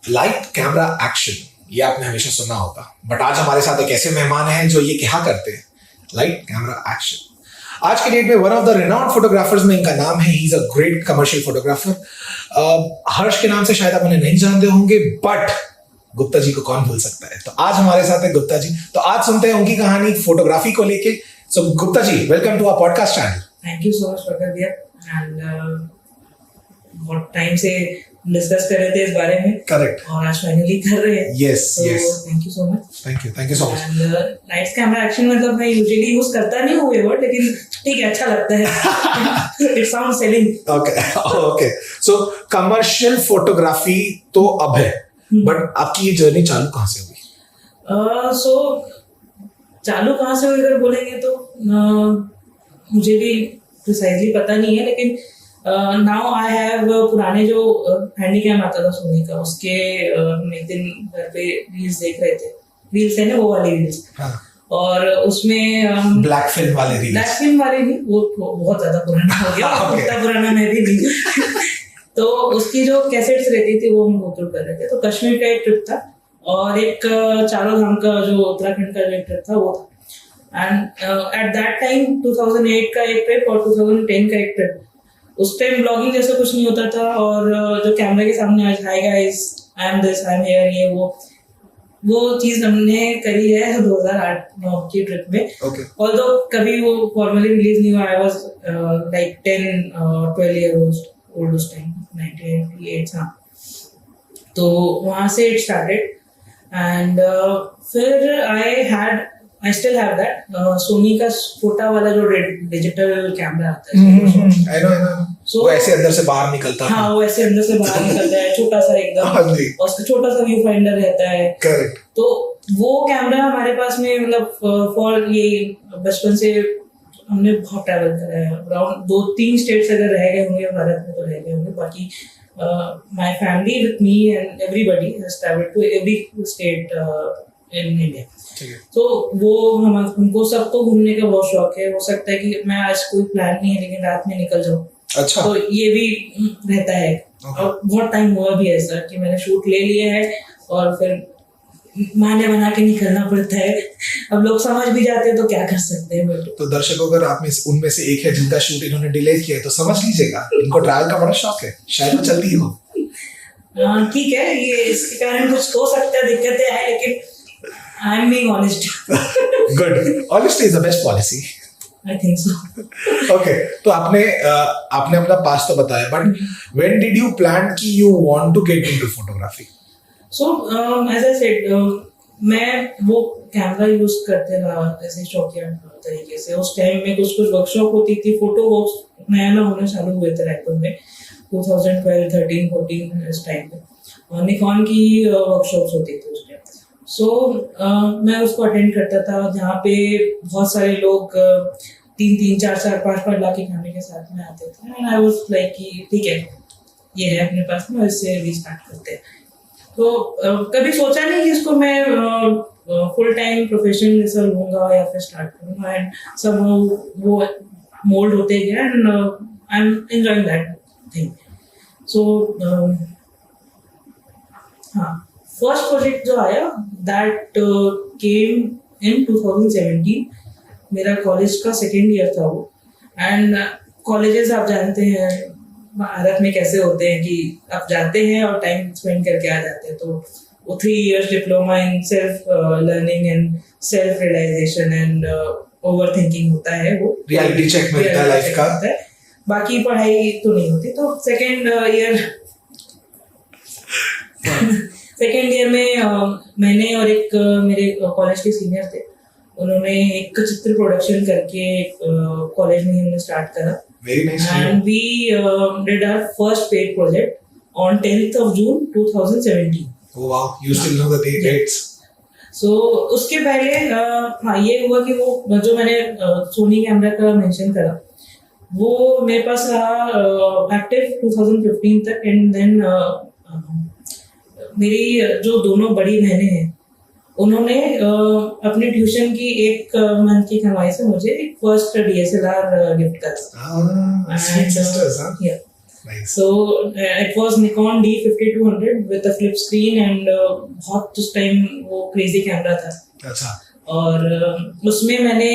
Light camera action, ये आपने हमेशा सुना होगा, बट आज हमारे साथ एक ऐसे मेहमान हैं जो ये क्या करते हैं, लाइट कैमरा एक्शन। आज के डेट में one of the renowned photographers में इनका नाम है, he is a great commercial photographer. Harsh के नाम से शायद आप उन्हें नहीं जानते होंगे, बट गुप्ता जी को कौन भूल सकता है। तो आज हमारे साथ है गुप्ता जी, तो आज सुनते हैं उनकी कहानी फोटोग्राफी को लेके। So Gupta ji, welcome to our podcast channel. Thank you so much for भैया, एंड बहुत टाइम से डिस्कस कर रहे थे इस बारे में। करेक्ट। और आज फाइनली कर रहे हैं। Yes yes, thank you so much. Thank you so much. And lights camera action मतलब मैं यूजुअली यूज करता नहीं हूँ ये वर्ड, लेकिन ठीक है, अच्छा लगता है। It sound selling. Okay so commercial photography तो अब है, बट आपकी ये जर्नी चालू कहाँ से हुई? सो चालू कहाँ से हुई अगर बोलेंगे तो मुझे भी प्रिसाइजली पता नहीं है, लेकिन नाउ आई हैव पुराने जो हैंडी कैम आता था सोनी का, उसके हम एक दिन घर पे रील्स देख रहे थे। रील्स है ना, वो वाली रील्स। हाँ। और उसमें ब्लैक फिल्म वाले रील्स। ब्लैक फिल्म वाले नहीं, वो बहुत ज्यादा पुराना हो गया। Okay. उतना पुराना मैं भी नहीं। तो उसकी जो कैसेट्स रहती थी वो हम गो थ्रू कर रहे थे। तो कश्मीर का एक ट्रिप था और एक चारों धाम का जो उत्तराखंड का जो ट्रिप था वो था। एंड एट दैट टाइम 2008 का एक ट्रिप और 2010 का एक ट्रिप। उस टाइम ब्लॉगिंग जैसा कुछ नहीं होता था, और जो कैमरे के सामने आज hi guys I am this I am here, ये वो चीज हमने करी है 2008-9 की ट्रिप में। ऑल्दो कभी वो फॉर्मली रिलीज नहीं हुआ। I was like 10-12 year old उस टाइम, 1998। हाँ, तो वहां से इट स्टार्टेड। एंड फिर I still have that Sony का छोटा वाला जो डिजिटल कैमरा आता है। I know. So, वो ऐसे अंदर से बाहर निकलता है। हाँ, वो ऐसे अंदर से बाहर निकलता है, छोटा सा एकदम, और उसका छोटा सा व्यू फाइंडर रहता है। करेक्ट। तो वो कैमरा हमारे पास में मतलब फॉर ये बचपन से हमने बहुत ट्रैवल करा है। अराउंड 2-3 स्टेट्स अगर रह गए होंगे भारत में तो रह गए होंगे। बाकी my family with me and everybody has travelled to every state in India. तो वो हमको सबको घूमने का बहुत शौक है। हो सकता है कि मैं आज कोई प्लान नहीं है लेकिन रात में निकल जाऊँ। अच्छा। तो ये भी रहता है। और बहुत टाइम हुआ भी ऐसा कि मैंने शूट ले लिया है और फिर माने बना के निकलना पड़ता है। अब लोग समझ भी जाते हैं तो क्या कर सकते हैं बेटे। तो दर्शकों, अगर आप में उनमें से एक है जिनका शूट इन्होंने डिले किया है तो समझ लीजिएगा, इनको ट्रैवल का बड़ा शौक है, शायद वो जल्दी हो। ठीक है, ये इसके कारण कुछ हो सकता है, दिक्कतें आए, लेकिन I am being honest. Good, honesty is the best policy. I think so. Okay, तो आपने अपना पास्ट तो बताया, but when did you plan कि you want to get into photography? So as I said, मैं वो कैमरा यूज करते रहा ऐसे शौकिया तरीके से। उस टाइम में कुछ वर्कशॉप होती थी, फोटो वर्क्स नया होने चालू हुए थे रायपुर में 2012, 13, 14 इस टाइम पे, और निकॉन की वर्कशॉप्स होती थी उस टाइम। सो मैं उसको अटेंड करता था, जहाँ पे बहुत सारे लोग 3-3, 4-4, 5-5 लाख के कैमरे के साथ में आते थे। एंड आई वाज लाइक कि ठीक है, ये है अपने पास में, इससे भी स्टार्ट करते हैं। तो कभी सोचा नहीं कि इसको मैं फुल टाइम प्रोफेशन जैसा लूंगा या फिर स्टार्ट करूंगा। एंड समहाउ वो मोल्ड होते गया and I am enjoying that thing. So हाँ, फर्स्ट प्रोजेक्ट जो आया दैट केम इन 2017। मेरा कॉलेज का सेकेंड ईयर था वो। एंड कॉलेजेस आप जानते हैं भारत में कैसे होते हैं कि आप जाते हैं और टाइम स्पेंड करके आ जाते हैं। तो वो 3 years diploma in self learning and self realisation and overthinking होता है, वो रियलिटी चेक मिलता है लाइफ का। बाकी पढ़ाई तो नहीं होती। तो सेकेंड ईयर में मैंने और एक मेरे कॉलेज के सीनियर थे, उन्होंने एक चित्र प्रोडक्शन करके कॉलेज में हमने स्टार्ट करा। Very nice. And we did our first paid project on 10th of June 2017. Oh wow, you still know the dates. So उसके पहले हाँ ये हुआ कि वो जो मैंने सोनी कैमरा का मेंशन करा वो मेरे पास रहा एक्टिव 2015 तक। एंड देन मेरी जो दोनों बड़ी बहनें हैं उन्होंने अपने ट्यूशन की 1 मंथ की कमाई से मुझे एक फर्स्ट DSLR गिफ्ट करा। Nice. So it was Nikon D5200 with a flip screen and बहुत उस टाइम वो crazy कैमरा था. अच्छा. और उसमें मैंने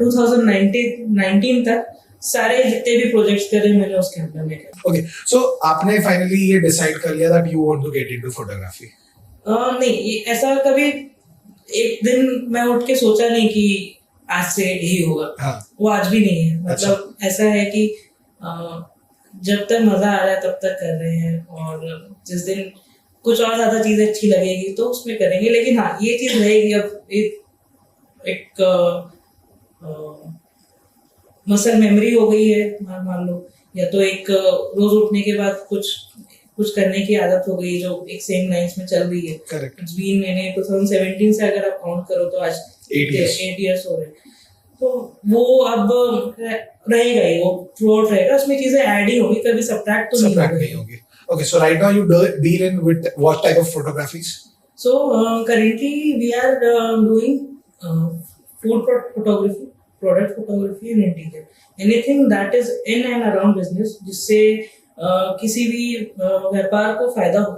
2019 तक सारे जितने भी प्रोजेक्ट्स करे मैंने उस कैमरा में करे. Okay, so आपने फाइनली ये डिसाइड कर लिया that you want to get into photography. नहीं, ऐसा कभी एक दिन मैं उठ के सोचा नहीं कि आज से यही होगा. हाँ. वो आज भी नहीं है. मतलब ऐसा है कि जब तक मजा आ रहा है तब तक कर रहे हैं, और जिस दिन कुछ और ज्यादा चीजें अच्छी लगेगी तो उसमें करेंगे. लेकिन हाँ, ये चीज रहेगी. अब एक मसल मेमोरी हो गई है मान लो, या तो एक रोज उठने के बाद कुछ करने की आदत हो गई जो एक सेम लाइंस में चल रही है. करेक्ट. इट्स बीन, मैंने 2017 से अगर आप काउंट करो तो आज 8 years हो रहे हैं. तो वो अब रहेगा ही, वो फ्लोट रहेगा, उसमें चीजें ऐड ही होगी, कभी सब्ट्रैक्ट तो नहीं होगी. Okay, so right now you deal in with what type of photographies? So currently we are doing food photography, product photography and interior. Anything that is in and around business, जिससे किसी भी व्यापार को फायदा हो,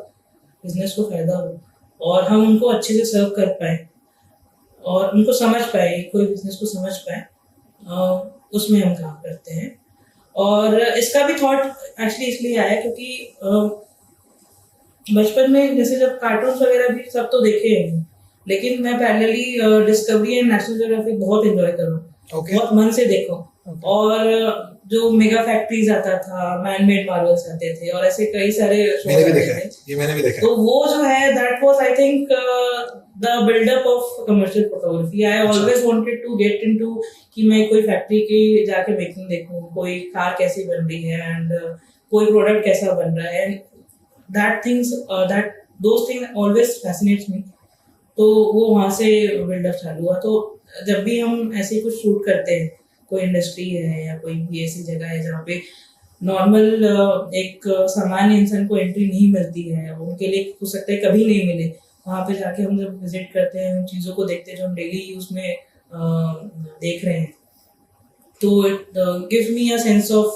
बिजनेस को फायदा हो, और हम उनको अच्छे से सर्व कर पाए और उनको समझ पाए, कोई बिजनेस को समझ पाए, उसमें हम काम करते हैं. और इसका भी थॉट एक्चुअली इसलिए आया क्योंकि बचपन में जैसे जब कार्टून्स वगैरह भी सब तो देखे हैं, लेकिन मैं parallelly discovery and national geographic बहुत एंजॉय करूँ. Okay. बहुत मन से देखो. और जो मेगा फैक्ट्रीज आता था, मैन मेड मार्वल्स आते थे, और ऐसे कई सारे मैंने भी देखा है. ये मैंने भी देखा है. तो वो जो है that was I think the buildup of commercial photography. I always wanted to get into कि मैं कोई फैक्ट्री की जाके मेकिंग देखूं, कोई कार कैसी बन रही है एंड कोई प्रोडक्ट कैसा बन रहा है, and those things always fascinates me. तो वो वहाँ से बिल्डअप चालू हुआ. तो जब भी हम ऐसे कुछ शूट करते हैं, कोई इंडस्ट्री है या कोई भी ऐसी जगह है जहाँ पे नॉर्मल एक सामान्य इंसान को एंट्री नहीं मिलती है, उनके लिए हो सकता है कभी नहीं मिले, वहाँ पे जाके हम जब विजिट करते हैं, उन चीज़ों को देखते हैं जो हम डेली यूज में देख रहे हैं, तो it gives me a sense of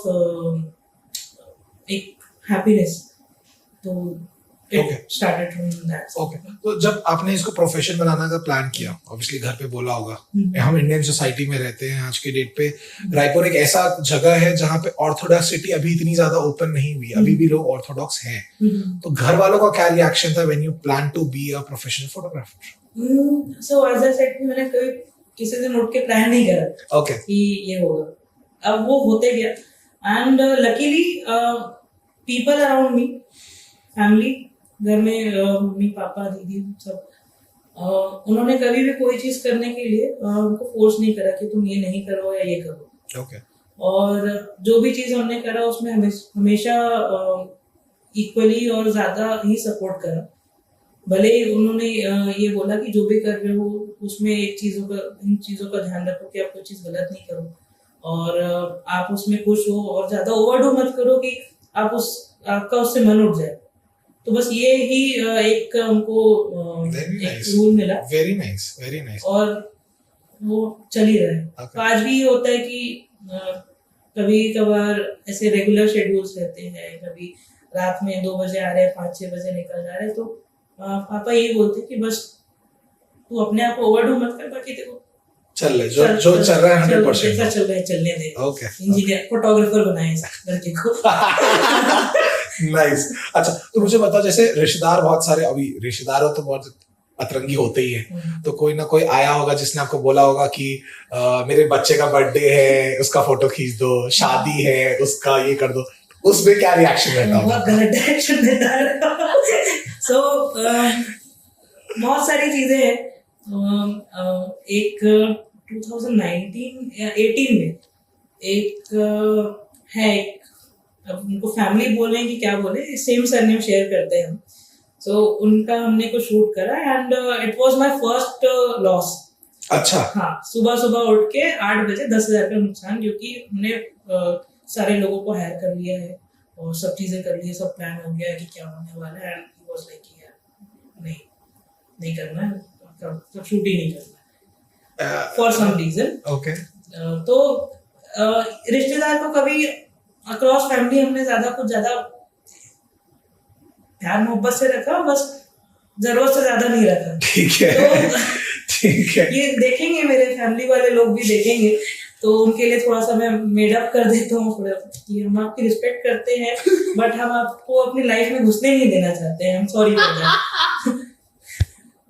एक हैप्पीनेस. तो Okay. started from that. Okay. तो जब आपने इसको प्रोफेशन बनाने का प्लान किया, ऑब्वियसली घर पे बोला होगा, हम इंडियन सोसाइटी में रहते हैं आज के डेट पे. रायपुर एक ऐसा जगह है जहाँ पे ऑर्थोडॉक्सिटी अभी इतनी ज्यादा ओपन नहीं हुई, अभी भी लोग ऑर्थोडॉक्स हैं. तो घर वालों का क्या रिएक्शन था when you plan to be a professional photographer? So as I said, मैंने कभी किसी दिन उठ के प्लान नहीं करा. Okay. कि ये होगा. अब वो होते गया, and luckily people around me, family, घर में मम्मी पापा दीदी सब, उन्होंने कभी भी कोई चीज करने के लिए उनको फोर्स नहीं करा कि तुम ये नहीं करो या ये करो. Okay. और जो भी चीज हमने करा उसमें हमेशा इक्वली और ज्यादा ही सपोर्ट करा. भले ही उन्होंने ये बोला कि जो भी कर रहे हो उसमें इन चीजों का ध्यान रखो कि आप कोई चीज गलत नहीं करो, और आप उसमें खुश हो, और ज्यादा ओवरडू मत करो कि आपका उससे मन उठ जाए. तो बस ये ही एक हमको एक रूल मिला. Very nice. और वो चल ही रहा है. Okay. तो आज भी होता है कि कभी कभार ऐसे रेगुलर शेड्यूल्स रहते हैं, कभी रात में 2 बजे आ रहे हैं, 5-6 बजे निकल जा रहे हैं, तो पापा यही बोलते कि बस तू अपने आप को ओवरडू मत कर, बाकी देखो चल रहा है, जो चल रहा है 100% जैसा चल रहा है चलने दे. Okay. इंजीनियर फोटोग्राफर बनाए लड़के को. नाइस. अच्छा, तो मुझे बता, जैसे रिश्तेदार बहुत सारे, अभी रिश्तेदारों तो बहुत अतरंगी होते ही है, तो कोई ना कोई आया होगा जिसने आपको बोला होगा कि मेरे बच्चे का बर्थडे है, उसका फोटो खींच दो, शादी है उसका ये कर दो, उसमें क्या रिएक्शन रहता है? बहुत गलत डायरेक्शन देता है. सो बहुत सारी चीजें हैं. एक 2019 या 18 में एक है, अब उनको फैमिली बोलें कि क्या बोले, सेम सरनेम शेयर करते हैं हम. सो उनका हमने को शूट करा, and it was my first loss. अच्छा. हाँ, सुबह उठ के 8 बजे 10,000 का नुकसान, क्योंकि हमने सारे लोगों को हायर कर लिया है और सब चीजें कर ली है, सब प्लान हो गया है कि क्या होने वाला है, एंड ही वाज लाइक यार नहीं करना है, सब शूट ही नहीं करना फॉर सम रीजन. ओके. तो रिश्तेदार को कभी अक्रॉस फैमिली हमने ज्यादा प्यार मोहब्बत से रखा, बस जरूरत से ज्यादा नहीं रखा। ठीक है, तो ठीक है। ये देखेंगे, मेरे फैमिली वाले लोग भी देखेंगे, तो उनके लिए थोड़ा सा मैं मेड अप कर देता हूँ थोड़ा कि हम आपकी रिस्पेक्ट करते हैं बट हम आपको अपनी लाइफ में घुसने नहीं देना चाहते हैं, हम सॉरी फॉर दैट।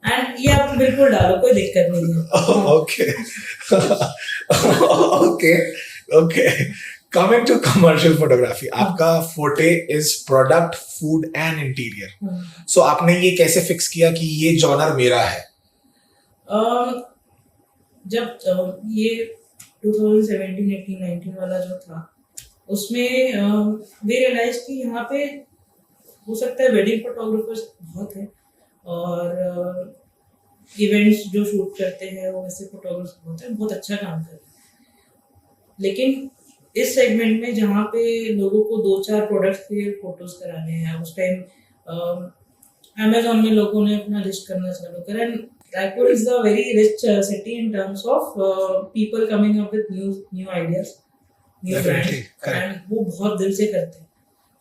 एंड ये आप बिल्कुल डालो, कोई दिक्कत नहीं है। Okay okay okay. Coming to commercial photography, आपका forte is product, food and interior. So आपने ये कैसे फिक्स किया कि ये जॉनर मेरा है? जब ये 2017, 18, 19 वाला जो था, उसमें वी रियलाइज कि यहाँ पे हो सकता है वेडिंग फोटोग्राफर्स बहुत हैं और इवेंट्स जो शूट करते हैं वो वैसे फोटोग्राफर्स बहुत हैं, बहुत अच्छा काम कर रहे हैं। लेकिन इस सेगमेंट में जहाँ पे लोगों को 2-4 प्रोडक्ट्स के फोटोज कराने हैं, उस टाइम अमेजोन में लोगों ने अपना लिस्ट करना चालू करा। And Raipur is a very rich city in terms of people coming up with new ideas, new brands, and वो बहुत दिल से करते हैं।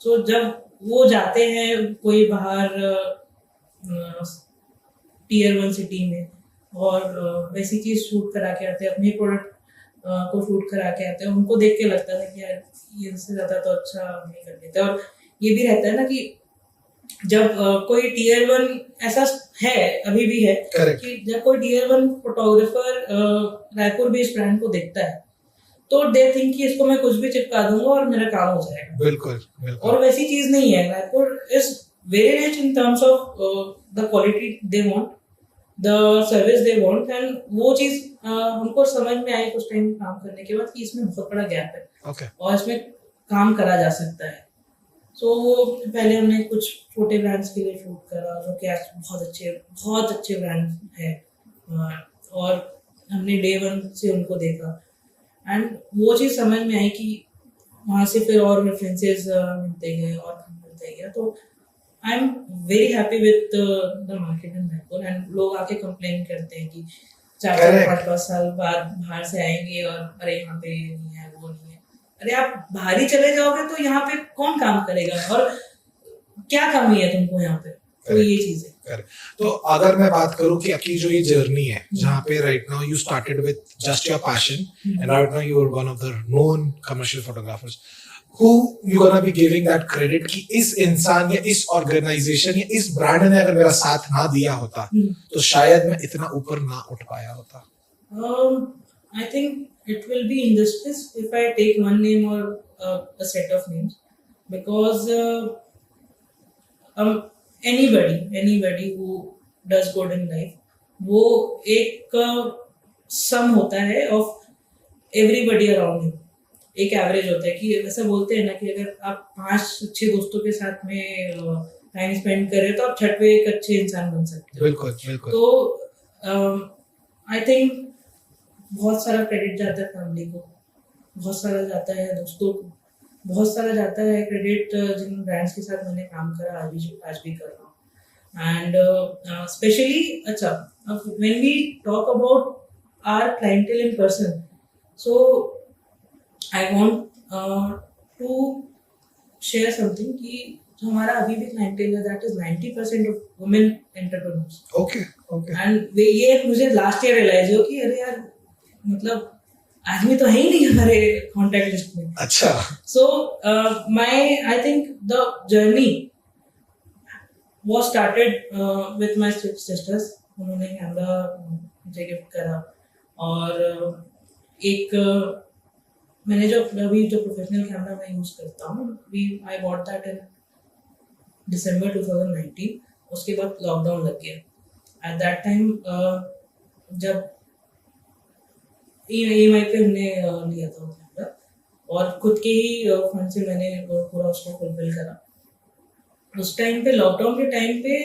सो जब वो जाते हैं कोई बाहर टियर 1 सिटी में और वैसी चीज शूट करा के आते हैं, अपने प्रोडक्ट को शूट करा के आते हैं, उनको देख के लगता था कि यार ये इससे ज्यादा तो अच्छा नहीं कर लेते। और ये भी रहता है ना कि जब कोई टियर 1 ऐसा है, अभी भी है, कि जब कोई tier 1 photographer Raipur based brand को देखता है तो दे थिंक कि इसको मैं कुछ भी चिपका दूंगा और मेरा काम हो जाएगा। बिल्कुल, बिल्कुल। और वैसी चीज नहीं है। Raipur is very rich in terms of the quality they want, the service they want, and वो चीज हमको समझ में आई कुछ टाइम काम करने के बाद कि इसमें बहुत बड़ा गैप है। okay. और इसमें काम करा जा सकता है। सो पहले हमने कुछ छोटे ब्रांड्स के लिए शूट करा जो कि आज बहुत अच्छे ब्रांड है, और हमने डे 1 से उनको देखा एंड वो चीज़ समझ में आई कि वहाँ से फिर और रेफरेंसेस मिलते गए और मिलते गए। तो I am very happy with the market in Raipur. And लोग आके कंप्लेन करते हैं कि 4-5 साल बाद बाहर से आएंगे और अरे यहाँ पे नहीं है, वो नहीं है। अरे आप बाहर ही चले जाओगे तो यहाँ पे कौन काम करेगा और क्या कमी है तुमको यहाँ पे? तो ये चीज है। तो अगर मैं बात करूं कि आपकी जो ये जर्नी है जहाँ पे right now you started with just your passion and right now you are one of the known commercial photographers, who you gonna be giving that credit कि इस इंसान या इस ऑर्गेनाइजेशन या इस ब्रांड ने अगर मेरा साथ ना दिया होता तो शायद मैं इतना ऊपर ना उठ पाया होता? I think it will be injustice if I take one name or a set of names, because anybody who does good in life, वो एक सम होता है of everybody around him, एक एवरेज होता है। कि वैसे बोलते हैं ना कि अगर आप 5 अच्छे दोस्तों के साथ में टाइम स्पेंड करें तो आप छठवें एक अच्छे इंसान बन सकते हो। बिल्कुल, बिल्कुल। तो आई थिंक बहुत सारा क्रेडिट जाता है फैमिली को, बहुत सारा जाता है दोस्तों को, बहुत सारा जाता है क्रेडिट जिन ब्रांड्स के साथ मैंने काम करा, आज भी कर रहा हूँ। एंड स्पेशली अच्छा, when we talk about our clientele in person, so I want to share something कि जो हमारा अभी भी clientele है, that is 90% of women entrepreneurs. Okay, okay. And ये मुझे last year realize हो कि अरे यार मतलब आदमी तो है ही नहीं हमारे contact list में। अच्छा। So I think the journey was started with my sisters. उन्होंने कैमरा मुझे गिफ्ट करा और एक मैंने जो अभी जो प्रोफेशनल कैमरा मैं यूज करता हूँ, आई बॉट दैट इन दिसंबर 2019। उसके बाद लॉकडाउन लग गया। एट दैट टाइम जब EMI पे हमने लिया था वो कैमरा और खुद के ही फंड से मैंने पूरा उसको फुलफिल करा। उस टाइम पे, लॉकडाउन के टाइम पे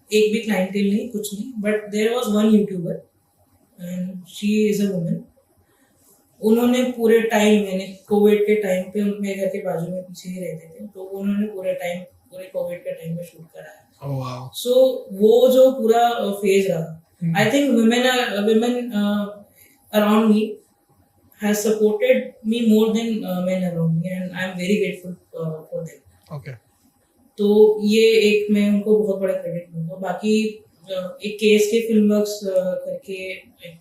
एक भी क्लाइंटेल नहीं, कुछ नहीं, but there was one YouTuber and she is a woman. उन्होंने पूरे टाइम, मैंने कोविड के टाइम पे मेरे घर के बाजू में पीछे ही रहते थे, तो उन्होंने पूरे कोविड के टाइम में शूट कराया। सो वो जो पूरा फेज रहा, I think women around me has supported me more than men around me, and I'm very grateful for them. Okay तो ये एक मैं उनको बहुत बड़ा क्रेडिट दूंगा. बाकी एक KSK फिल्मवर्क्स करके एक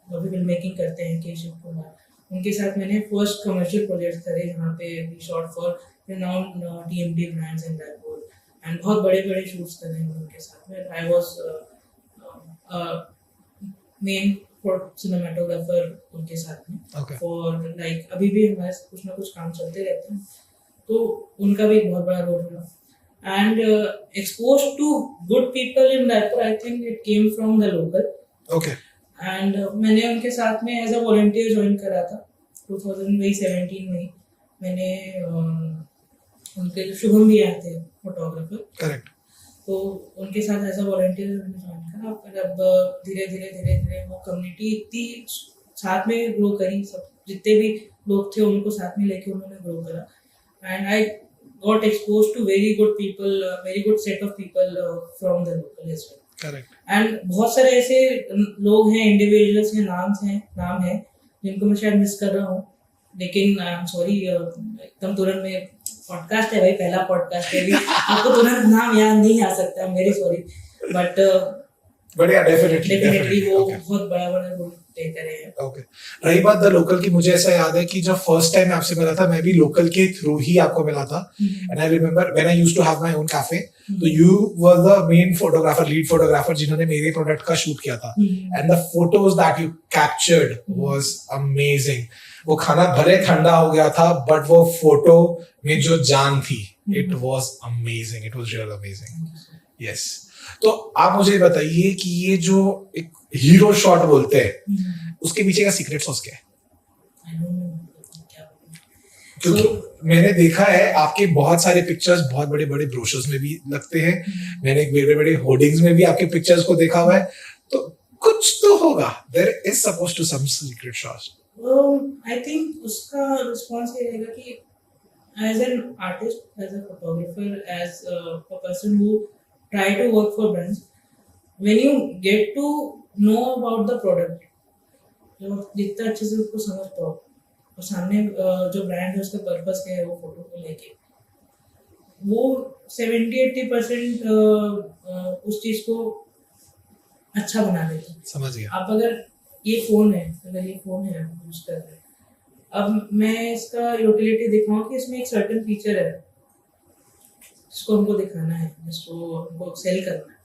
अभी फिल्म मेकिंग करते हैं केशव कुमार, उनके साथ मैंने फर्स्ट कमर्शियल प्रोजेक्ट करे जहाँ पे we shot for renowned TMT brands in that and बहुत बड़े बड़े शूट्स करे हैं उनके साथ में. I was main for cinematographer उनके साथ में. Okay. फॉर लाइक अभी भी हमारे कुछ ना कुछ काम चलते रहते हैं, तो उनका भी एक बहुत बड़ा रोल रहा. And expose to good people in Raipur, I think it came from the local. Okay and मैंने उनके साथ में एज अ वॉलंटियर ज्वाइन करा था 2017 में. मैंने उनके जो शुभम भी आए थे फोटोग्राफर, करेक्ट तो उनके साथ एज अ वॉलंटियर ज्वाइन करा. फिर अब धीरे धीरे वो कम्युनिटी इतनी साथ में ग्रो करी, सब जितने भी लोग थे उनको साथ में लेके उन्होंने ग्रो करा. And I got expose to very good people, very good set of people from the local as well. Correct and बहुत सारे ऐसे लोग हैं, इंडिविजुअल्स हैं, नाम है जिनको मैं शायद मिस कर रहा हूँ, लेकिन आई एम सॉरी. एकदम तुरंत में पॉडकास्ट है भाई, पहला पॉडकास्ट है भी, आपको तुरंत नाम याद नहीं आ सकता. I am very sorry, but बढ़िया. डेफिनेटली वो बहुत बड़ा रोल प्ले करे हैं. ओके. रही बात द लोकल की, मुझे ऐसा याद है कि जब फर्स्ट टाइम आपसे मिला था, मैं भी लोकल के थ्रू ही आपको मिला था. And I remember when I used to have my own cafe, तो you were the main photographer, lead photographer जिन्होंने मेरे प्रोडक्ट का शूट किया था. And the photos that you captured was amazing. वो खाना भले ठंडा हो गया था, बट वो फोटो में जो जान थी, it was amazing. It was real amazing. Yes. तो आप मुझे बताइए कि ये जो एक हीरो शॉट बोलते हैं, उसके पीछे का सीक्रेट सॉस क्या है? क्योंकि मैंने देखा है आपके बहुत सारे पिक्चर्स बहुत बड़े बड़े ब्रोशर्स में भी लगते हैं. मैंने बड़े बड़े होर्डिंग्स में भी आपके पिक्चर्स को देखा हुआ है. तो कुछ तो होगा. There is supposed to some secret sauce. I think उसका रिस्पॉन्स ये रहेगा कि as an artist, as a photographer, as a person who try to work for brands, when you get to know about the product, जब जितना अच्छे से उसको समझ पाओ और सामने जो ब्रांड है उसका पर्पस क्या है, वो फोटो को लेके वो 70-80% उस चीज को अच्छा बना देते हैं. समझ गया. आप अगर ये फोन है यूज कर रहे हैं, अब मैं इसका यूटिलिटी दिखाऊं कि इसमें एक सर्टेन फीचर है जिसको हमको दिखाना है, जिसको हमको सेल करना है.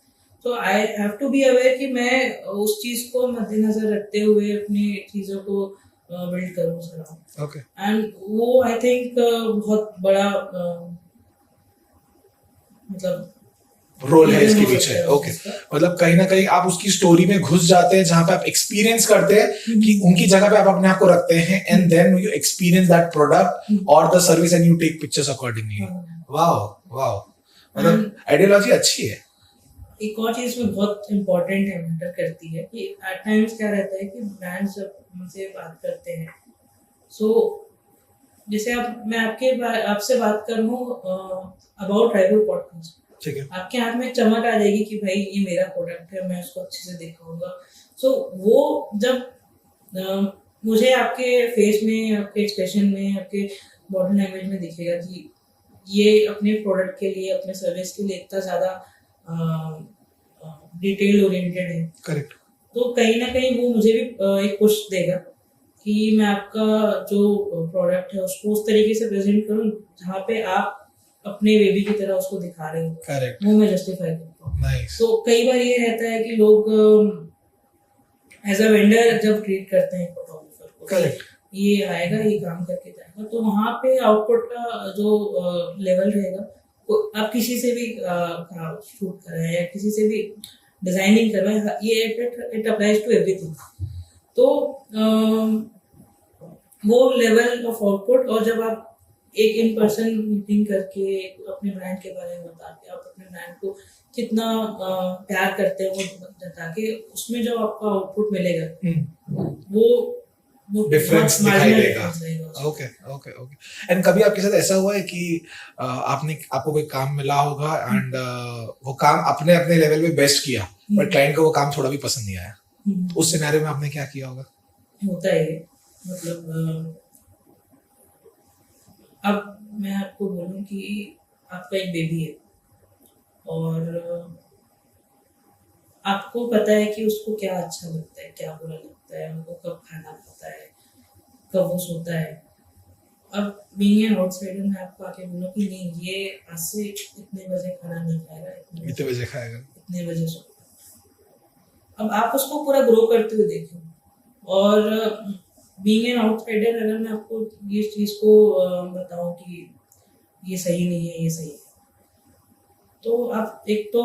तो I have to be aware कि मैं उस चीज को मद्देनजर रखते हुए अपनी चीजों को बिल्ड करूँ सर. ओके. एंड वो आई थिंक बहुत बड़ा मतलब रोल है इसके पीछे. ओके. मतलब कहीं ना कहीं आप उसकी स्टोरी में घुस जाते हैं, जहां पे आप एक्सपीरियंस करते हैं कि उनकी जगह पे आप अपने आप को रखते हैं, and then you experience that product और the service and you take pictures accordingly. Wow. मतलब आइडियोलॉजी अच्छी है. एक और चीज में बहुत इम्पोर्टेंट है, मैटर करती है कि एट टाइम्स क्या रहता है कि ब्रांड्स जब हमसे बात करते हैं, सो जैसे अब मैं आपसे बात कर लूँ अबाउट रायपुर पॉडकास्ट, ठीक है, आपके हाथ में चमक आ जाएगी कि भाई ये मेरा प्रोडक्ट है, मैं उसको अच्छे से दिखाऊंगा. सो वो जब मुझे आपके फेस में, आपके एक्सप्रेशन में, आपके बॉडी लैंग्वेज में दिखेगा कि ये अपने प्रोडक्ट के लिए, अपने सर्विस के लिए इतना ज़्यादा डिटेल ओरिएंटेड है. करेक्ट. तो कहीं ना कहीं वो मुझे भी एक पुश देगा कि मैं आपका जो प्रोडक्ट है उसको उस तरीके से प्रेजेंट करूं जहाँ पे आप अपने बेबी की तरह उसको दिखा रहे हो. करेक्ट. वो मैं जस्टिफाई करता हूँ. नाइस. तो कई बार ये रहता है कि लोग एज अ वेंडर जब ट्रीट करते हैं फोटोग्राफर को, करेक्ट, ये आएगा, ये काम करके जाएगा, तो वहाँ पे आउटपुट का जो लेवल रहेगा, तो आप किसी से भी शूट कर रहे हैं या किसी से भी डिजाइनिंग कर रहे हैं, ये इट अप्लाइज टू एवरीथिंग. तो वो लेवल ऑफ आउटपुट, और जब आप एक इन पर्सन मीटिंग करके अपने ब्रांड के बारे में बता के, आप अपने ब्रांड को कितना प्यार करते हैं वो बता के, उसमें जो आपका आउटपुट मिलेगा वो डिफरेंस दिखाई देगा. ओके. एंड कभी आपके साथ ऐसा हुआ है कि आपको कोई काम मिला होगा एंड वो काम अपने लेवल पे बेस्ट किया, बट क्लाइंट को वो काम थोड़ा भी पसंद नहीं आया, उस सिनेरियो में आपने क्या किया होगा? होता है. मतलब अब मैं आपको बोलूँ कि आपका एक बेबी है और आपको पता है कि उसको क्या अच्छा लगता है, क्या बुरा लगता है, उनको कब खाना खाता है, कब वो सोता है। अब बीइंग एन आउटसाइडर मैं आपको आके बोलूँ कि नहीं, ये आज से इतने बजे खाना नहीं खाएगा, इतने बजे खाएगा, इतने बजे सोएगा। अब आप उसको पूरा ग्रो करते हुए देखें। और बीइंग एन आउटसाइडर अगर मैं आपको ये चीज़ को बताऊँ कि ये सही नहीं है, ये सही है, तो आप एक तो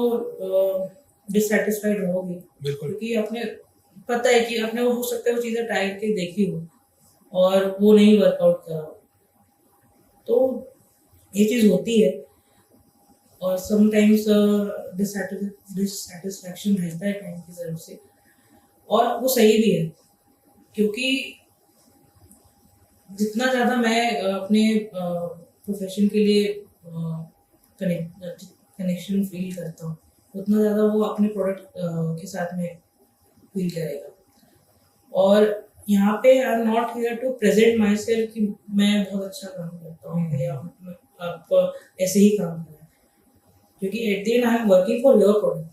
डिससेटिस्फाइड रहोगे, बिल्कुल। क्योंकि आपने पता है कि आपने हो सकता है वो चीज़ें ट्राई करके देखी हो और वो नहीं वर्कआउट करा हो, तो ये चीज़ होती है। और समटाइम्स डिससेटिस्फैक्शन रहता है टाइम की तरफ से, और वो सही भी है, क्योंकि जितना ज़्यादा मैं अपने प्रोफेशन के लिए कनेक्शन फील करता हूँ, उतना ज़्यादा वो अपने प्रोडक्ट के साथ में फील करेगा। और यहाँ पे I am not here to present myself कि मैं बहुत अच्छा काम करता हूँ या आप ऐसे ही काम करें, क्योंकि at the end I am working for your product.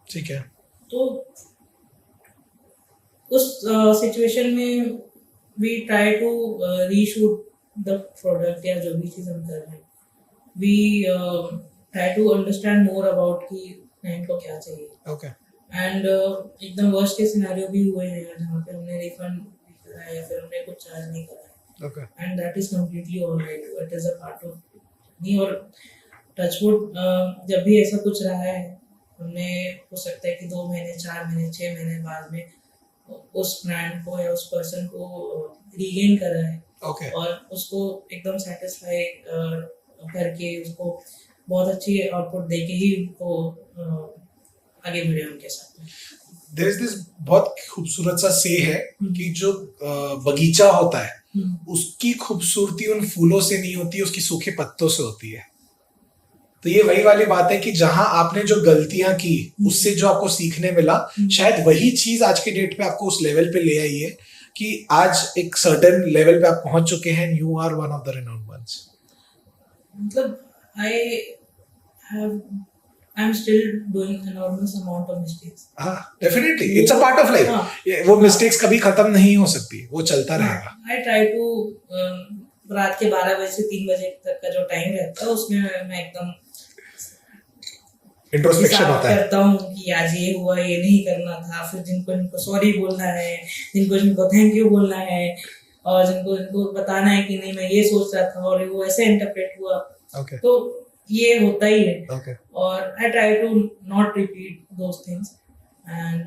ठीक है। तो उस सिचुएशन में we try to reshoot the product या जो भी चीज़ हम कर रहे हैं, we try to understand more about कि क्लाइंट को क्या चाहिए। ओके। एंड एकदम वर्स्ट केस सिनेरियो भी हुए हैं जहाँ पे हमने रिफंड करा है या फिर हमने कुछ चार्ज नहीं करा है। Okay. And that is completely alright, it is a part of me. और टचवुड जब भी ऐसा कुछ रहा है, हमने हो सकता है कि 2 महीने, 4 महीने, 6 महीने बाद में उस ब्रांड को या उस पर्सन को रीगेन करा है। ओके। और उसको एकदम सेटिस्फाई करके उसको बहुत अच्छी आउटपुट देके ही वो आगे बढ़े उनके साथ में। There is this बहुत खूबसूरत सा से है कि जो बगीचा होता है उसकी खूबसूरती उन फूलों से नहीं होती, उसकी सूखे पत्तों से होती है। तो ये वही वाली बात है कि जहां आपने जो गलतियां की उससे जो आपको सीखने मिला, शायद वही चीज आज के डेट पे आपको उस लेवल पे ले आई है कि आज एक सर्टेन लेवल पे आप पहुंच चुके हैं। You are one of the renowned ones. मतलब I'm still doing enormous amount of mistakes. हाँ, definitely it's a part of life. वो मिस्टेक्स कभी खत्म नहीं हो सकती, वो चलता रहेगा। I try to रात के 12 बजे से 3 बजे तक का जो टाइम रहता है उसमें मैं एकदम इंट्रोस्पेक्शन होता है, करता हूँ कि आज ये हुआ, ये नहीं करना था, फिर जिनको सॉरी बोलना है, जिनको थैंक यू बोलना है, और जिनको बताना है कि नहीं मैं ये सोच रहा था और वो ऐसे इंटरप्रेट हुआ। okay. तो ये होता ही है। okay. और I try to not repeat those things and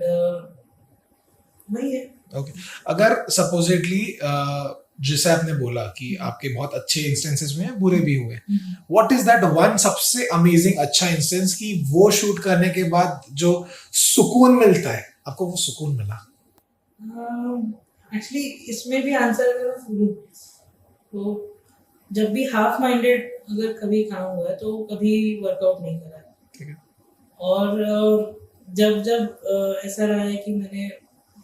वही है। okay. अगर सपोजिटली जैसे आपने बोला कि आपके बहुत अच्छे इंस्टेंसेस में बुरे भी हुए, व्हाट इज दैट वन सबसे अमेजिंग अच्छा इंस्टेंस कि वो शूट करने के बाद जो सुकून मिलता है, आपको वो सुकून मिला? एक्चुअली इसमें भी आंसर अगर तो जब भी हाफ माइंडेड अगर कभी काम हुआ है तो कभी वर्कआउट नहीं करा है। ठीक है। और जब ऐसा रहा है कि मैंने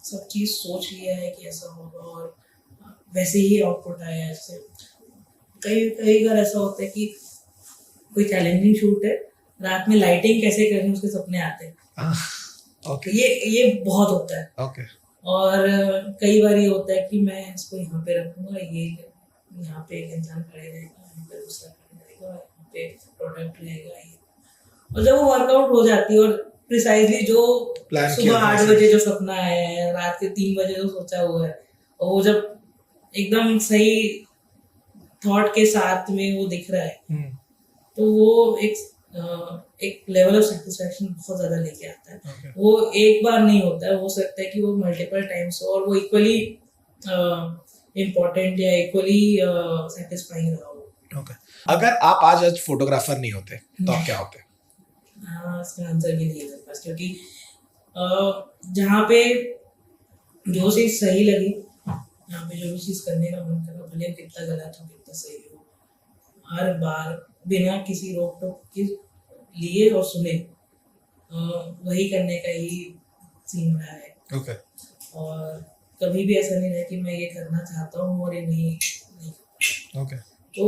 सब चीज़ सोच लिया है कि ऐसा होगा और वैसे ही आउटपुट आया है। ऐसे कई बार ऐसा होता है कि कोई चैलेंजिंग शूट है, रात में लाइटिंग कैसे करनी उसके सपने आते हैं। ओके। ये बहुत होता है। ओके। और कई बार ये होता है कि मैं इसको यहाँ पे रखूंगा, ये यहाँ पे एक इंसान खड़े रहेगा, यहाँ पे दूसरा खड़े रहेगा, यहाँ पे प्रोडक्ट रहेगा ये। और जब वो वर्कआउट हो जाती है और प्रिसाइजली जो सुबह 8 बजे जो सपना आया है, रात के 3 बजे जो सोचा हुआ है, और वो जब एकदम सही थॉट के साथ में वो दिख रहा है, तो वो एक लेवल ऑफ सेटिस्फैक्शन बहुत ज्यादा लेके आता है। okay. वो एक बार नहीं होता है, हो सकता है कि वो मल्टीपल टाइम्स हो और वो इक्वली इम्पोर्टेंट या इक्वली सेटिस्फाइंग रहा हो। okay. अगर आप आज फोटोग्राफर नहीं होते तो आप क्या होते? इसका आंसर भी नहीं है मेरे पास, क्योंकि जहाँ पे जो चीज सही लगी, यहाँ पे जो भी चीज करने का मन करा, भले कितना गलत हो कितना सही हो, हर बार बिना किसी रोक टोक के लिए और सुने वही करने का ही सीन रहा है। okay. और कभी भी ऐसा नहीं रहा कि मैं ये करना चाहता हूँ और ये नहीं। ओके तो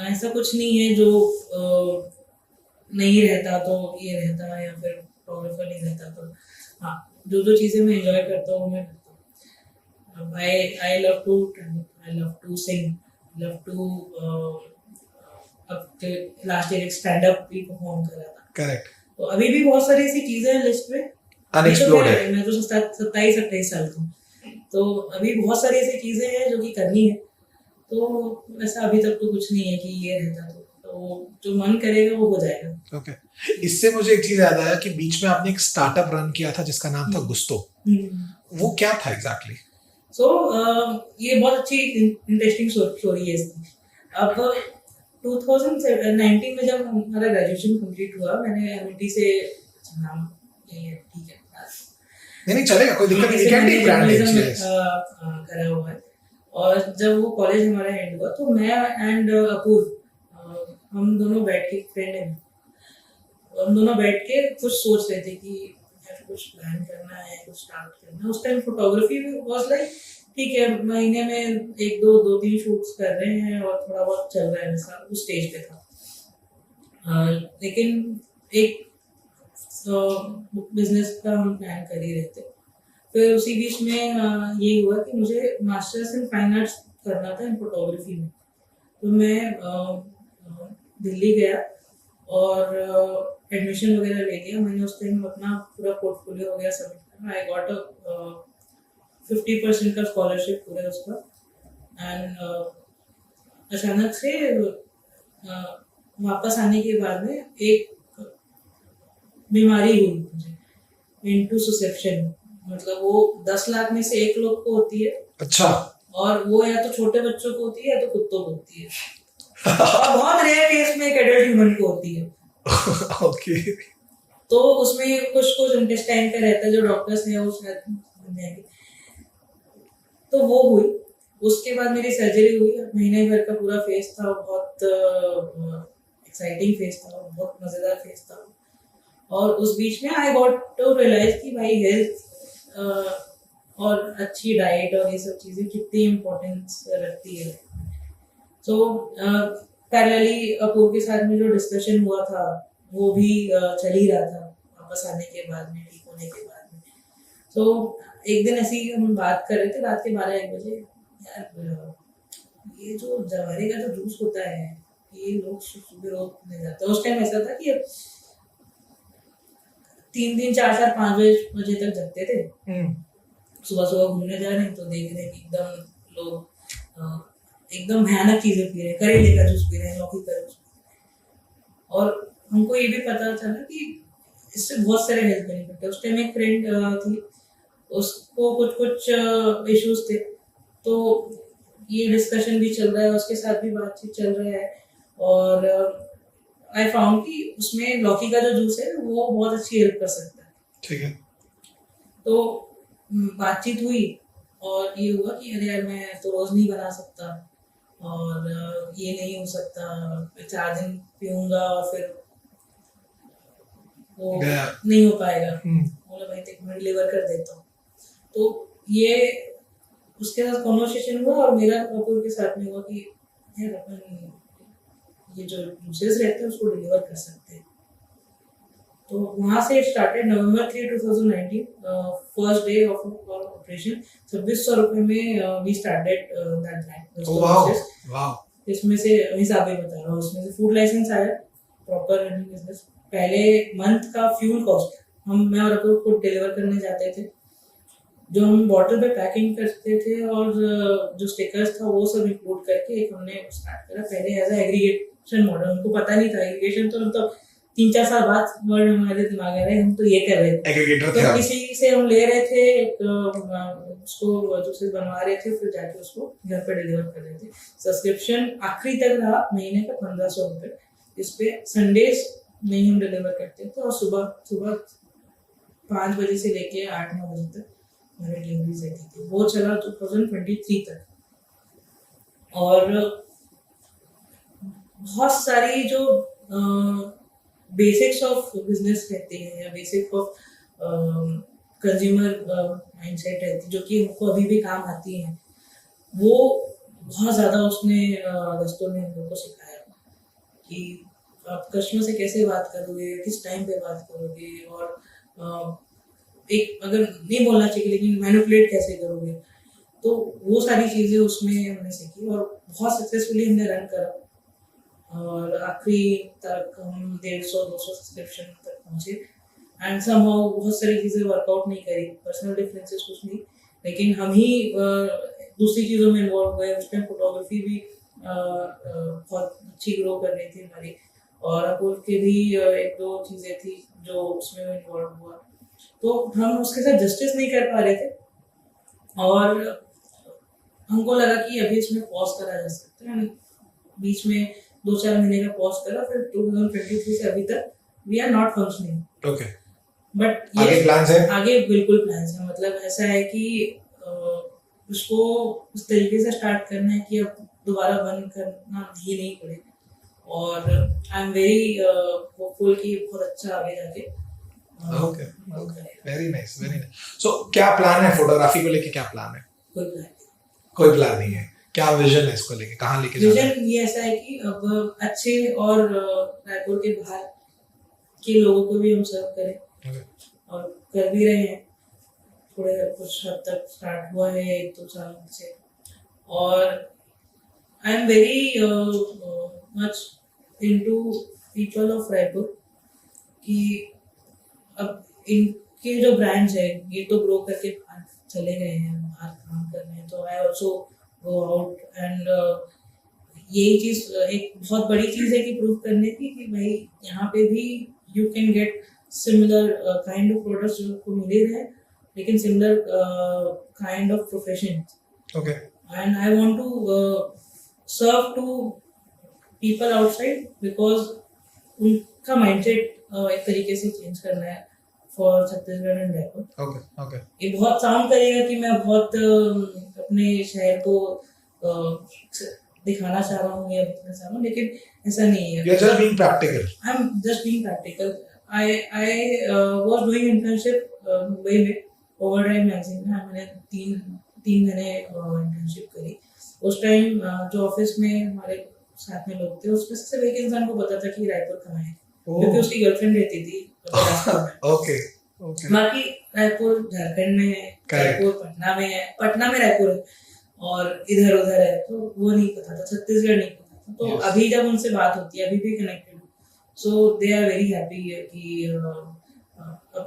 ऐसा कुछ नहीं है जो नहीं रहता तो ये रहता, या फिर फोटोग्राफर नहीं रहता तो। हाँ, जो जो चीज़ें मैं एंजॉय करता हूँ मैं करता हूँ। I love to travel, I love to sing, love to अब लास्ट ईयर एक स्टैंड अप भी परफॉर्म करा था। करेक्ट तो अभी भी बहुत सारी ऐसी चीजें हैं लिस्ट में। अनएक्सप्लोर्ड है। मैं तो 27-28 साल का हूँ, तो अभी बहुत सारी ऐसी चीजें हैं जो कि करनी है। तो ऐसा अभी तक तो कुछ नहीं है कि ये रहता तो जो मन करेगा वो हो जाएगा। ओके इससे मुझे एक चीज याद आया कि बीच में आपने एक स्टार्टअप रन किया था जिसका नाम था गुस्तो, वो क्या था एग्जैक्टली? सो ये बहुत अच्छी इंटरेस्टिंग स्टोरी है इसकी। अब 2019 में जब हमारा ग्रेजुएशन कंप्लीट हुआ, मैंने एमआईटी से, नाम नहीं है ठीक है, नहीं चलेगा, कोई दिक्कत नहीं, कैन टेक ब्रांड नेम्स करा हुआ है। और जब वो कॉलेज हमारा एंड हुआ तो मैं एंड अपूर्व, हम दोनों बैठ के, फ्रेंड है, हम दोनों बैठ के कुछ सोच रहे थे कि यार कुछ प्लान करना है, कुछ स्टार्ट करना है। उस टाइम फोटोग्राफी वाज लाइक ठीक है, महीने में 1-2 शूट्स कर रहे हैं और थोड़ा बहुत चल रहा है, वैसा उस स्टेज पे था। लेकिन एक बिजनेस का हम प्लान कर ही रहे थे। फिर उसी बीच में ये हुआ कि मुझे मास्टर्स इन फाइन आर्ट्स करना था इन फोटोग्राफी में। तो मैं दिल्ली गया और एडमिशन वगैरह ले लिया। मैंने उस टाइम अपना पूरा पोर्टफोलियो वगैरह सबमिट करा। आई गॉट अ 50% का स्कॉलरशिप पूरे उसका। एंड अचानक से वापस आने के बाद में एक बीमारी हुई मुझे, इंटुसिसेप्शन, मतलब वो 10 लाख में से 1 लोग को होती है। अच्छा। और वो या तो छोटे बच्चों को होती है या तो कुत्तों को होती है। और बहुत रेयर केस में एक एडल्ट ह्यूमन को होती है। ओके तो उसमें कुछ कुछ इंटेस्टाइन का रहता है, जो डॉक्टर्स हैं वो शायद। तो वो हुई। उसके बाद मेरी सर्जरी हुई। महीने भर का पूरा फेज था, बहुत एक्साइटिंग फेज था, बहुत मजेदार फेज था। और उस बीच में आई गॉट टू रियलाइज कि भाई हेल्थ और अच्छी डाइट और ये सब चीजें कितनी इम्पोर्टेंस रखती है। तो पैरेलली अपूर्व के साथ में जो डिस्कशन हुआ था वो भी चल ही रहा था वापस आने के बाद में, ठीक होने के बाद में। तो एक दिन ऐसी हम बात कर रहे थे रात के 12-1 बजे, यार ये जो जवारे का जो जूस होता है ये लोग सुबह रोज पीने जाते हैं। उस टाइम ऐसा था कि 3 4 5 बजे तक जगते थे, सुबह सुबह घूमने जा रहे हैं तो देख रहे हैं कि एकदम लोग एकदम भयानक चीजें पी रहे हैं, करेले का जूस पी रहे हैं, लौकी का जूस पी रहे हैं। और हमको ये भी पता चला कि इससे बहुत सारे हेल्थ बेनिफिट है। उस टाइम एक फ्रेंड थी, उसको कुछ इश्यूज थे, तो ये डिस्कशन भी चल रहा है, उसके साथ भी बातचीत चल रहा है। और आई फाउंड कि उसमें लौकी का जो जूस है वो बहुत अच्छी हेल्प कर सकता है। ठीक है। तो बातचीत हुई और ये हुआ कि अरे यार मैं तो रोज नहीं बना सकता और ये नहीं हो सकता, 4 दिन पीऊंगा और फिर वो नहीं हो पाएगा। बोला भाई एक मिनट लिवर कर देता हूँ। तो ये उसके साथ कॉन्वर्सेशन हुआ और मेरा अपूर्व के साथ में हुआ कि यार अपन ये जो जूसेस रहते हैं उसको डिलीवर कर सकते हैं। तो वहाँ से started. November 3, 2019 first day of operation. 2600 रुपए में वी स्टार्टेड दैट ब्रांड। इसमें से हिसाब ही बता रहा हूँ, उसमें से फूड लाइसेंस आया, प्रॉपर रनिंग बिजनेस। पहले मंथ का फ्यूल कॉस्ट मैं और अपूर्व खुद डिलीवर करने जाते थे। जो हम बॉटल पे पैकिंग करते थे और जो स्टिकर्स था वो सब इंक्लूड करके एक हमने स्टार्ट करा। पहले एज अ एग्रीगेशन मॉडल, हमको पता नहीं था एग्रीगेशन, तो मतलब 3-4 साल बाद वर्ड हमारे दिमाग आ रहे, हम तो ये कर रहे थे। तो किसी से हम ले रहे थे, उसको जूसेस बनवा रहे थे, फिर जाके उसको घर पे डिलीवर कर रहे थे। सब्सक्रिप्शन आखिरी तक रहा महीने का 1500 रुपये। इस पे संडेज में हम डिलीवर करते थे और सुबह 5 बजे से लेके 8-9 बजे तक हमारी डिलीवरीज रहती थी। वो चला 2023 तक। और बहुत सारी जो बेसिक्स ऑफ बिजनेस रहते हैं या बेसिक ऑफ कंज्यूमर माइंडसेट रहती जो कि हमको अभी भी काम आती है, वो बहुत ज़्यादा उसने दोस्तों ने हम लोग को सिखाया कि आप कस्टमर से कैसे बात करोगे, किस टाइम पे बात करोगे, और एक अगर नहीं बोलना चाहिए लेकिन मैनिपुलेट कैसे करोगे। तो वो सारी चीज़ें उसमें हमने सीखी और बहुत सक्सेसफुली हमने रन करा और आखिरी तक हम 150-200 सब्सक्रिप्शन तक पहुँचे। एंड समहाउ बहुत सारी चीज़ें वर्कआउट नहीं करी, पर्सनल डिफरेंसेस कुछ नहीं, लेकिन हम ही दूसरी चीज़ों में इन्वॉल्व हुए। उस टाइम फोटोग्राफी भी बहुत अच्छी ग्रो कर रही थी हमारी, और अपूर्व के भी एक दो चीज़ें थी जो उसमें इन्वॉल्व हुआ, तो हम उसके साथ जस्टिस नहीं कर पा रहे थे और हमको लगा कि अभी इसमें पॉज करा जा सकता है। बीच में 2-4 महीने का पॉज करा, फिर 2023 से अभी तक we are not functioning. Okay, but आगे प्लान्स है? आगे बिल्कुल प्लान्स है, मतलब ऐसा है कि उसको उस तरीके से स्टार्ट करना है कि अब दोबारा बंद करना ही नहीं पड़े, और आई एम वेरी होपफुल कि बहुत अच्छा आगे जाके okay, very nice, very nice. So क्या प्लान है फोटोग्राफी को लेके, क्या प्लान है? कोई प्लान नहीं है। क्या विजन है इसको लेके, कहाँ लेके जाना है? विजन ये ऐसा है कि अब अच्छे और रायपुर के बाहर के लोगों को भी हम सर्व करें, और कर भी रहे हैं। थोड़े कुछ हद तक स्टार्ट हुआ है 1-2 साल से, और I am very much into people of Raipur कि अब इनके जो ब्रांड्स है ये तो ग्रो करके बाहर चले गए हैं, बाहर काम कर रहे हैं, तो I also go out and यही चीज़ एक बहुत बड़ी चीज़ है कि प्रूव करने की कि भाई यहाँ पे भी you can get similar kind of products जो आपको मिले रहे, लेकिन similar kind of profession. Okay, and I want to serve to people outside, because उनका माइंडसेट एक तरीके से चेंज करना है for Chhattisgarh and Raipur. Okay, okay. ये बहुत साउंड करेगा कि मैं बहुत अपने शहर को दिखाना चाह रहा हूँ या दिखाना चाह रहा हूँ, लेकिन ऐसा नहीं है। You're just being practical. I'm just being practical. I was doing internship Mumbai में ओवरड्राइव मैगजीन में। मैंने तीन महीने इंटर्नशिप करी। उस टाइम जो ऑफिस में हमारे साथ में लोग थे, उसमें से सिर्फ एक इंसान को पता था कि रायपुर कहाँ है, क्योंकि उसकी गर्लफ्रेंड रहती थी ओके, ओके। बाकी रायपुर झारखंड में है, रायपुर पटना में है, पटना में रायपुर है, और इधर उधर है, तो वो नहीं पता था, छत्तीसगढ़ नहीं पता था। तो अभी जब उनसे बात होती है, अभी भी connected, so they are very happy कि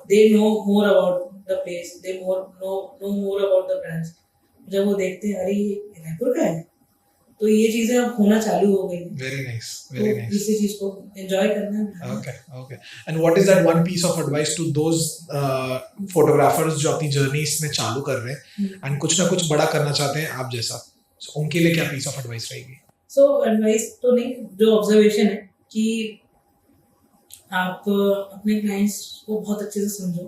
they know more about the place, they know more about the brands. जब वो देखते हैं अरे रायपुर का है, तो ये चीजें अब होना चालू हो गई है। Very nice, very nice. इसी चीज को एंजॉय करना है। Okay, okay. And what is that one piece of advice to those photographers जो अपनी जर्नी इसमें चालू कर रहे हैं एंड कुछ ना कुछ बड़ा करना चाहते हैं आप जैसा, so, उनके लिए क्या पीस ऑफ एडवाइस रहेगी? सो एडवाइस तो नहीं, जो ऑब्जर्वेशन है कि आप अपने क्लाइंट्स को बहुत अच्छे से समझो,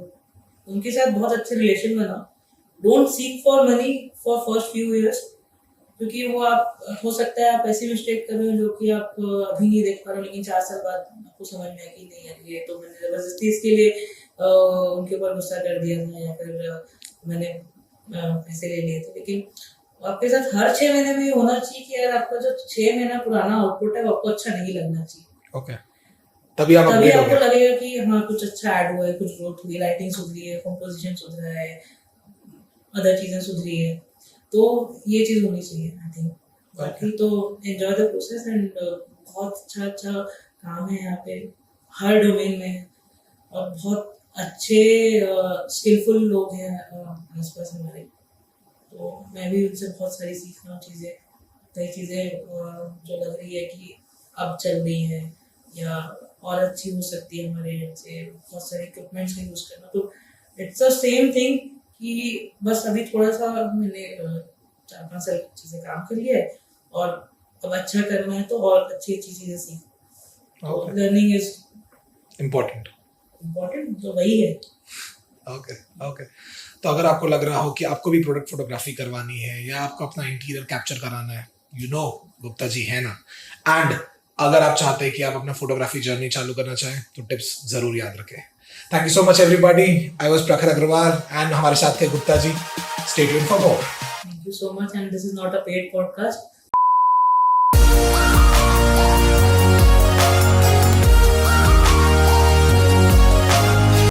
उनके साथ बहुत अच्छे रिलेशन बनाओ। Don't seek for money for first few years, क्योंकि वो आप हो सकता है आप ऐसी मिस्टेक कर रहे हो जो कि आप अभी नहीं देख पा रहे हो, लेकिन 4 साल बाद आपको समझ में आया कि नहीं यार ये तो मैंने जबरदस्ती इसके लिए उनके ऊपर गुस्सा कर दिया था, या फिर मैंने पैसे ले लिए थे। लेकिन आपके साथ हर 6 महीने में होना चाहिए कि यार आपका जो 6 महीना पुराना आउटपुट है वो आपको अच्छा नहीं लगना चाहिए। ओके, तभी आपको लगेगा कि हाँ कुछ अच्छा ऐड हुआ है, कुछ ग्रोथ हुई, लाइटिंग सुधरी है, कंपोजिशन सुधरा है, अदर चीजें सुधरी है, तो ये चीज होनी चाहिए आई थिंक। बाकी तो एंजॉय द प्रोसेस एंड बहुत अच्छा काम है यहाँ पे हर डोमेन में, और बहुत अच्छे स्किलफुल लोग हैं आसपास हमारे, तो मैं भी उनसे बहुत सारी सीख रहा हूँ चीज़ें, कई चीज़ें जो लग रही है कि अब चल रही है या और अच्छी हो सकती है हमारे एंड से, बहुत सारे इक्विपमेंट्स का यूज़ करना। तो इट्स द सेम थिंग कि बस अभी थोड़ा सा मैंने 4-5 साल चीज़ें काम कर लिया है, और अब अच्छा करना है तो और अच्छी चीज़ें सीख। लर्निंग इज इम्पोर्टेंट, तो वही है। Okay, okay. तो अगर आपको लग रहा हो कि आपको भी प्रोडक्ट फोटोग्राफी करवानी है या आपको अपना इंटीरियर कैप्चर कराना है, यू नो गुप्ता जी है ना। एंड अगर आप चाहते हैं कि आप अपना फोटोग्राफी जर्नी चालू करना चाहें तो टिप्स जरूर याद रखें। Thank you so much everybody. I was Prakhar Agarwal and हमारे साथ थे Gupta ji. Stay tuned for more. Thank you so much. And this is not a paid podcast.